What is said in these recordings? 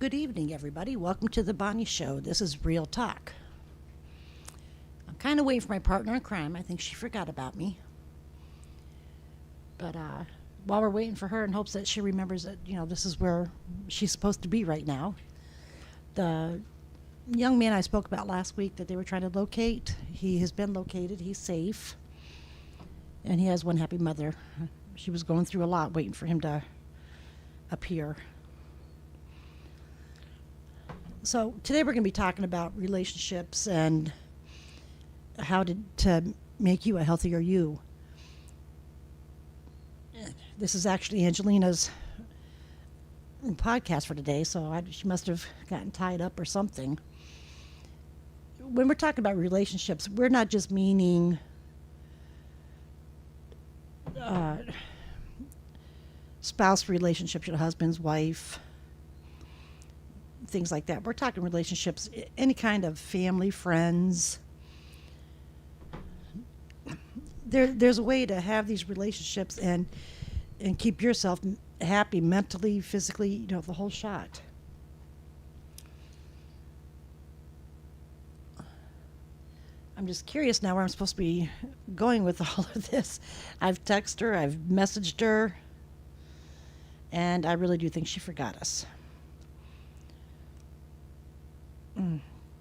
Good evening, everybody. Welcome to the Bonnie Show. This is Real Talk. I'm kind of waiting for my partner in crime. I think she forgot about me. But while we're waiting for her in hopes that she remembers that, this is where she's supposed to be right now, the young man I spoke about last week that they were trying to locate, he has been located. He's safe. And he has one happy mother. She was going through a lot waiting for him to appear. So today we're going to be talking about relationships and how to make you a healthier you. This is actually Angelina's podcast for today, so she must have gotten tied up or something. When we're talking about relationships, we're not just meaning spouse relationships, your husband's wife, things like that. We're talking relationships, any kind of family, friends. There's a way to have these relationships and keep yourself happy mentally, physically, the whole shot. I'm just curious now where I'm supposed to be going with all of this. I've texted her, I've messaged her, and I really do think she forgot us.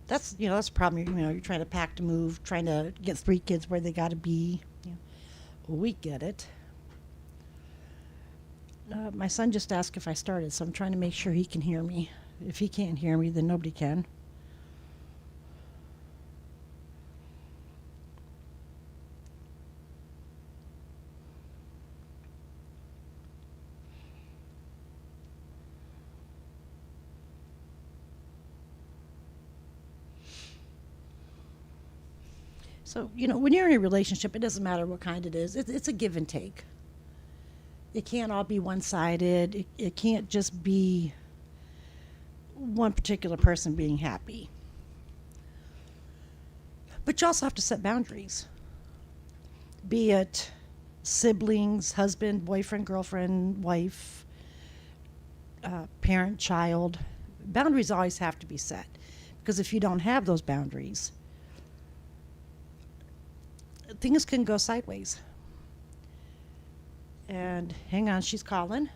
That's a problem. You're trying to pack to move, trying to get 3 kids where they got to be. We get it. My son just asked if I started, so I'm trying to make sure he can hear me. If he can't hear me, then nobody can. So, when you're in a relationship, it doesn't matter what kind it is. It's a give and take. It can't all be one-sided. It can't just be one particular person being happy. But you also have to set boundaries. Be it siblings, husband, boyfriend, girlfriend, wife, parent, child. Boundaries always have to be set. Because if you don't have those boundaries, things can go sideways. And hang on, she's calling.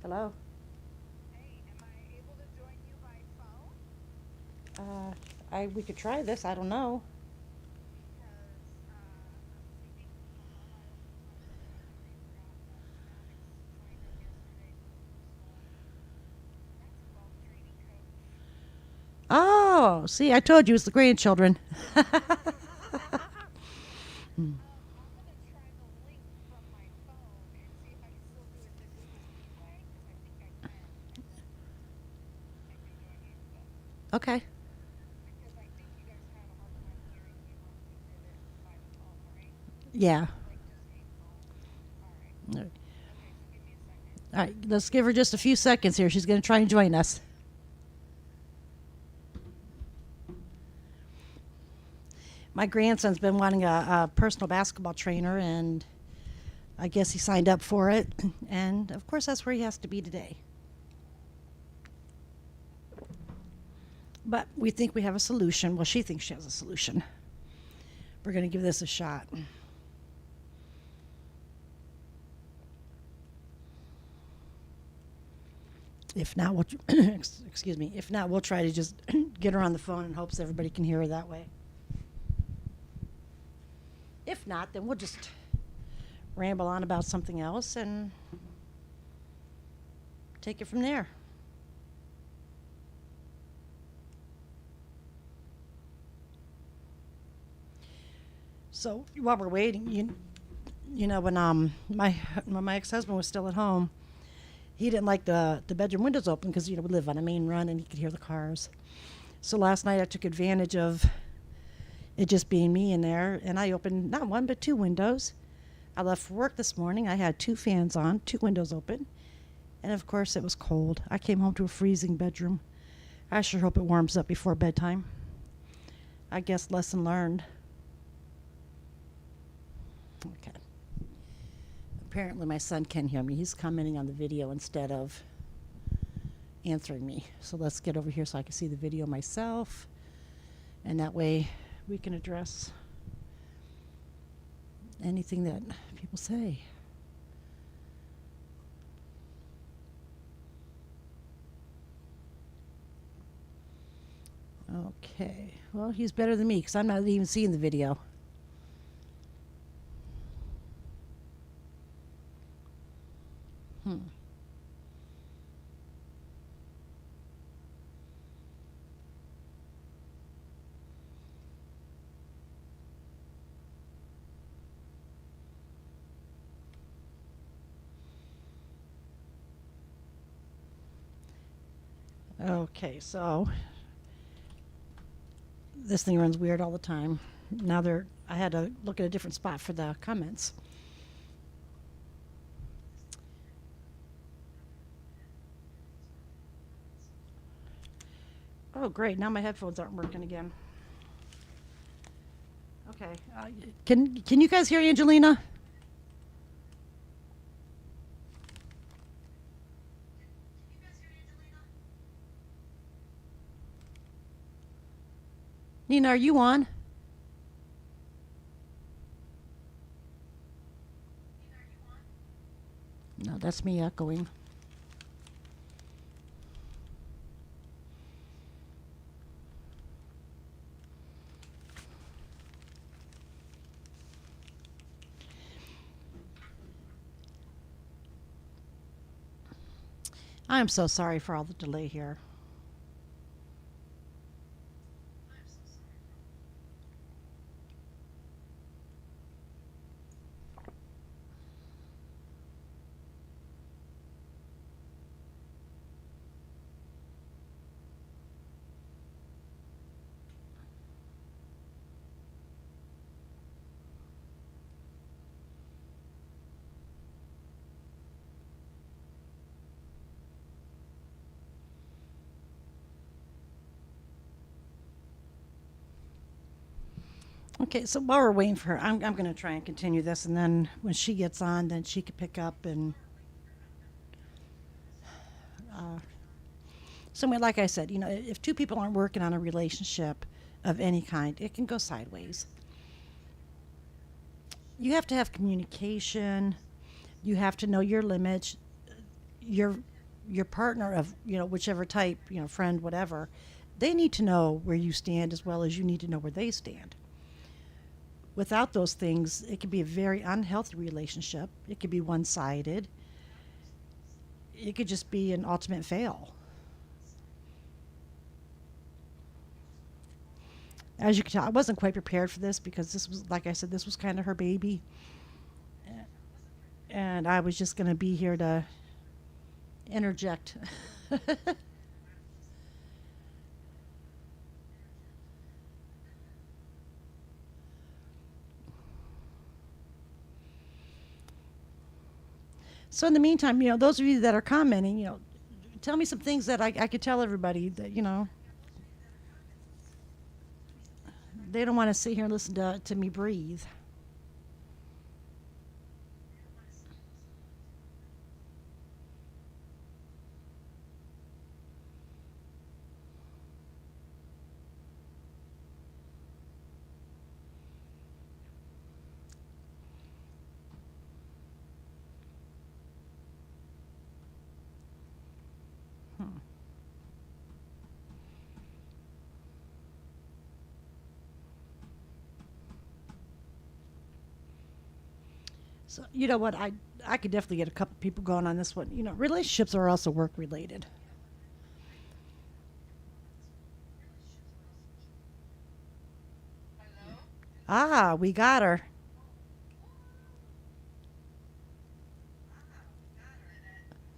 Hello. Hey, am I able to join you by phone? We could try this. I don't know. Because I'm thinking from all my open phone numbers, I forgot that Maddox joined us yesterday for a basketball training coach. Oh, see, I told you it's the grandchildren. I'm gonna try the link from my phone and see if I can still do it the Google Meet way, because I think I can, and then I can join you. But Okay. because I think you guys had a hard time hearing me when we did it by the phone, right? Yeah. Like just a phone. All right. All right. Okay, so give me a second. Let's give her just a few seconds here. She's going to try and join us. My grandson's been wanting a personal basketball trainer, and I guess he signed up for it. And, of course, that's where he has to be today. But we think we have a solution. Well, she thinks she has a solution. We're going to give this a shot. If not, we'll excuse me. If not, we'll try to just get her on the phone in hopes everybody can hear her that way. If not, then we'll just ramble on about something else and take it from there. So while we're waiting, when my ex-husband was still at home, he didn't like the bedroom windows open because we live on a main run and he could hear the cars. So last night I took advantage of it just being me in there, and I opened not one but 2 windows. I left for work this morning. I had 2 fans on, 2 windows open, and of course it was cold. I came home to a freezing bedroom. I sure hope it warms up before bedtime. I guess lesson learned. Okay. Apparently my son can hear me. He's commenting on the video instead of answering me. So let's get over here so I can see the video myself. And that way we can address anything that people say. Okay, well, he's better than me because I'm not even seeing the video. Okay, so this thing runs weird all the time. Now I had to look at a different spot for the comments. Oh, great. Now my headphones aren't working again. Okay. Can you guys hear Angelina? Nina, are you on? No, that's me echoing. I'm so sorry for all the delay here. Okay, so while we're waiting for her, I'm going to try and continue this, and then when she gets on, then she can pick up and. So, like I said, if two people aren't working on a relationship of any kind, it can go sideways. You have to have communication. You have to know your limits. Your partner of whichever type, friend, whatever, they need to know where you stand as well as you need to know where they stand. Without those things, it can be a very unhealthy relationship. It could be one-sided. It could just be an ultimate fail. As you can tell, I wasn't quite prepared for this because this was, like I said, this was kind of her baby. And I was just going to be here to interject. So in the meantime, those of you that are commenting, tell me some things that I could tell everybody that, they don't want to sit here and listen to me breathe. So you know what, I could definitely get a couple people going on this one. Relationships are also work related. Hello? Ah, we got her.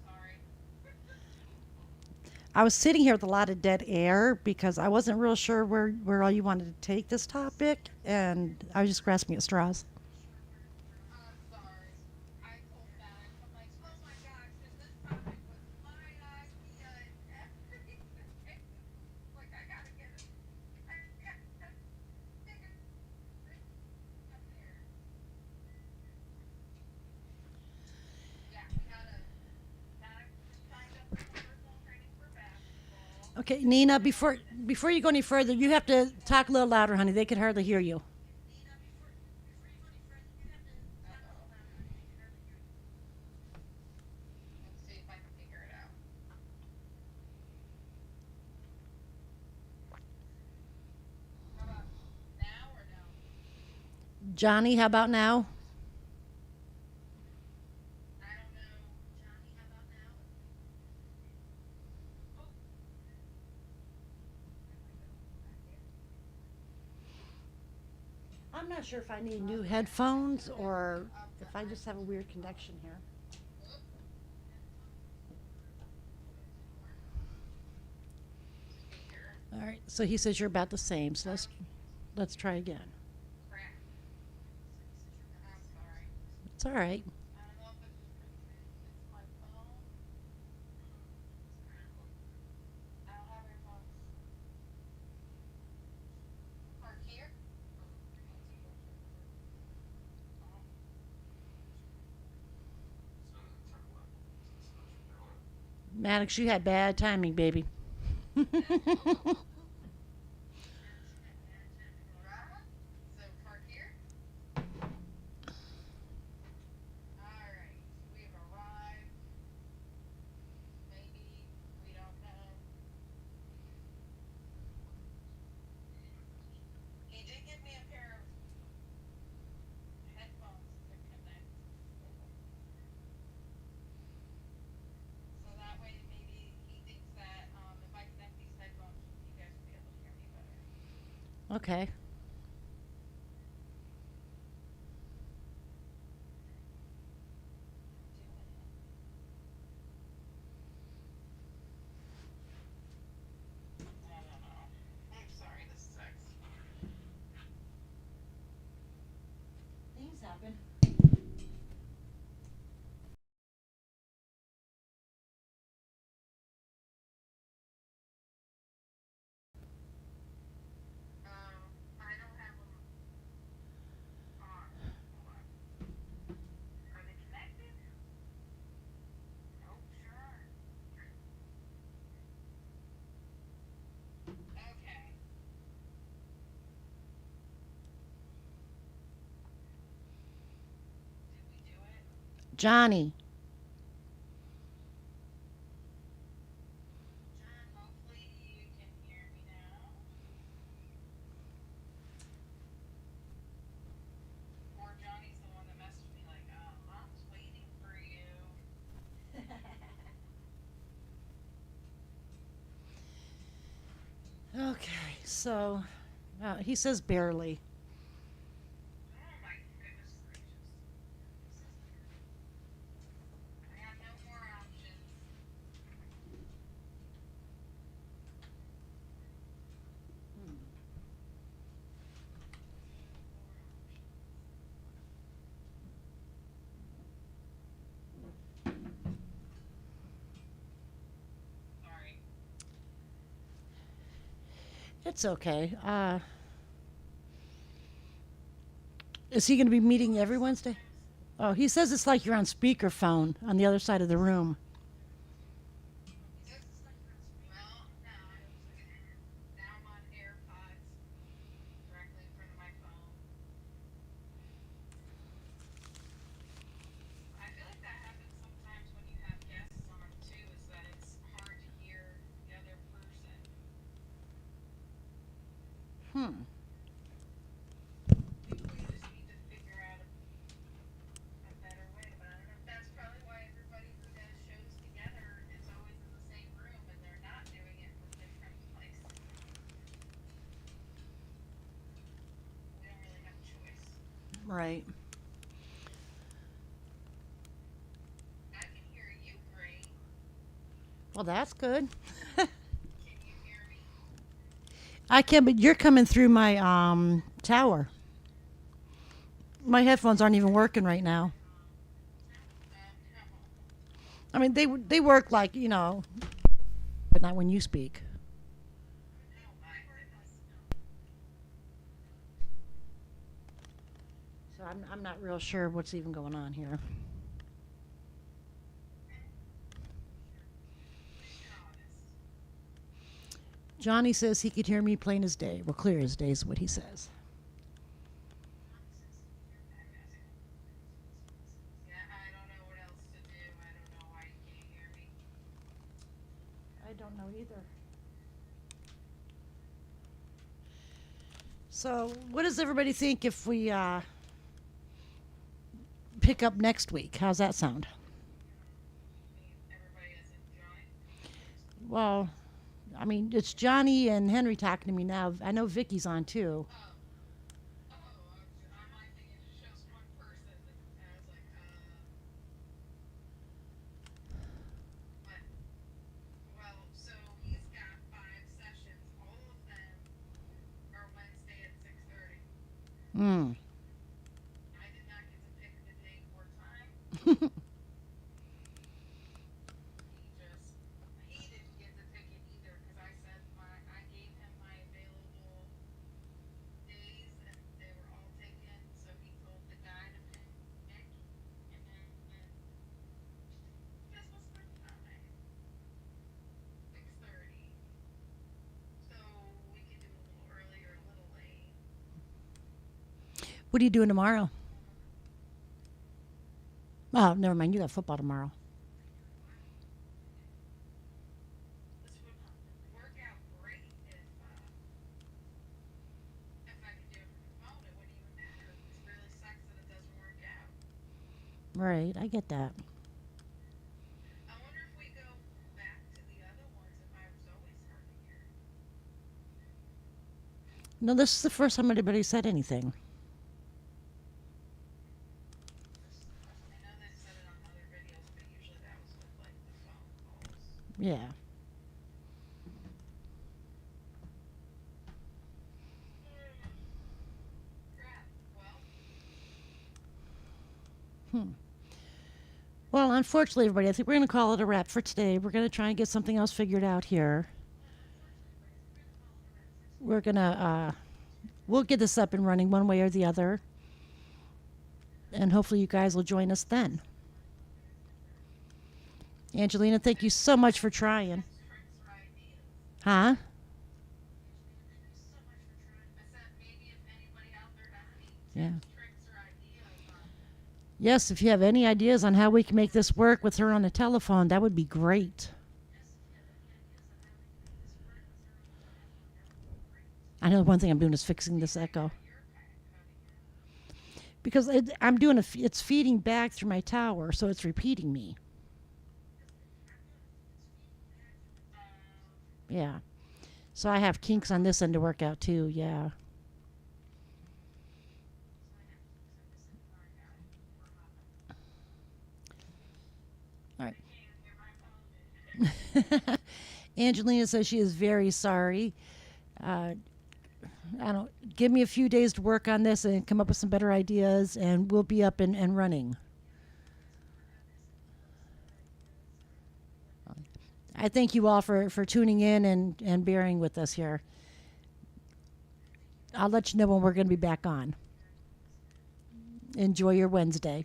Sorry. I was sitting here with a lot of dead air because I wasn't real sure where all you wanted to take this topic, and I was just grasping at straws. I'm sorry. I told Max, I'm like, oh my gosh, and this topic was my idea and everything. Like, I gotta get it. I gotta figure it up there. Yeah, we gotta. Max just signed up for personal training for Okay, Nina, before you go any further, you have to talk a little louder, honey. They can hardly hear you. Let's see if I can figure it out. How about now or no? Johnny, how about now? I don't know. Johnny, how about now? Oh, I'm not sure if I need new headphones or if I just have a weird connection here. speaker. All right, so he says you're about the same. So let's try again. Crap. I'm sorry. It's all right. I don't know if it's my phone. I don't have earphones. Park here? Maddox, you had bad timing, baby. Right. So park here. Alright. We've arrived. Maybe. We don't know. He did give me a pair of headphones to connect. So that way maybe he thinks that if I connect these headphones, you guys will be able to hear me better. Okay. Doing it. I don't know. I'm sorry, this sucks. Things happen. I don't have them on. Hold on. Are they connected? Nope, sure aren't. Okay. Did we do it? Johnny. Hopefully you can hear me now. Poor Johnny's the one that messaged me like, Mom's waiting for you. Okay, so he says barely. Oh my goodness gracious. I have no more options. Sorry. It's okay. Is he going to be meeting every Wednesday? Oh, he says it's like you're on speakerphone on the other side of the room. Well, no, now I'm on AirPods directly in front of my phone. I feel like that happens sometimes when you have guests on too, is that it's hard to hear the other person. Hmm. Maybe we just need to figure out a better way, but I don't know. That's probably why everybody who does shows together is always in the same room and they're not doing it from different places. We don't really have a choice. Right. I can hear you great. Well, that's good. Can you hear me? I can, but you're coming through my tower. My headphones aren't even working right now. No. I mean, they work like but not when you speak. Oh my goodness. So I'm not real sure what's even going on here. Be honest. Johnny says he could hear me plain as day. Well, clear as day is what he says. Yeah, I don't know what else to do. I don't know why you can't hear me. I don't know either. So, what does everybody think if we pick up next week? How's that sound? Everybody isn't joining. Well, I mean, it's Johnny and Henry talking to me now. I know Vicky's on too. I'm like thinking it shows one person. And I was like, but, well, so he's got 5 sessions. All of them are Wednesday at 6:30. Hmm. I did not get to pick the date or time. He didn't get to pick it either because I gave him my available days and they were all taken. So he told the guy to pick, and then this was the time, 6:30. So we could do a little earlier, a little late. What are you doing tomorrow? Oh, never mind. You got football tomorrow. This would work out great if I could do it from the phone. It wouldn't even matter. It really sucks that it doesn't work out. Right. I get that. I wonder if we go back to the other ones if I was always hard to hear. No, this is the first time anybody said anything. I know they've said it on other videos, but usually that was with like the phone calls. Yeah. Crap. Well, Well, unfortunately, everybody, I think we're going to call it a wrap for today. We're going to try and get something else figured out here. We're going to, we'll get this up and running one way or the other. And hopefully you guys will join us then. Angelina, thank you so much for trying. tricks or ideas. Huh? So much for trying. I said maybe if anybody out there has any Yeah. tips, tricks, or ideas on Yes, if you have any ideas on how we can make this work with her on the telephone, that would be great. I know one thing I'm doing is fixing this echo. Because I'm doing it's feeding back through my tower, so it's repeating me. Yeah. So I have kinks on this end to work out too, yeah. All right. Angelina says she is very sorry. I don't give me a few days to work on this and come up with some better ideas, and we'll be up and running. I thank you all for tuning in and bearing with us here. I'll let you know when we're going to be back on. Enjoy your Wednesday.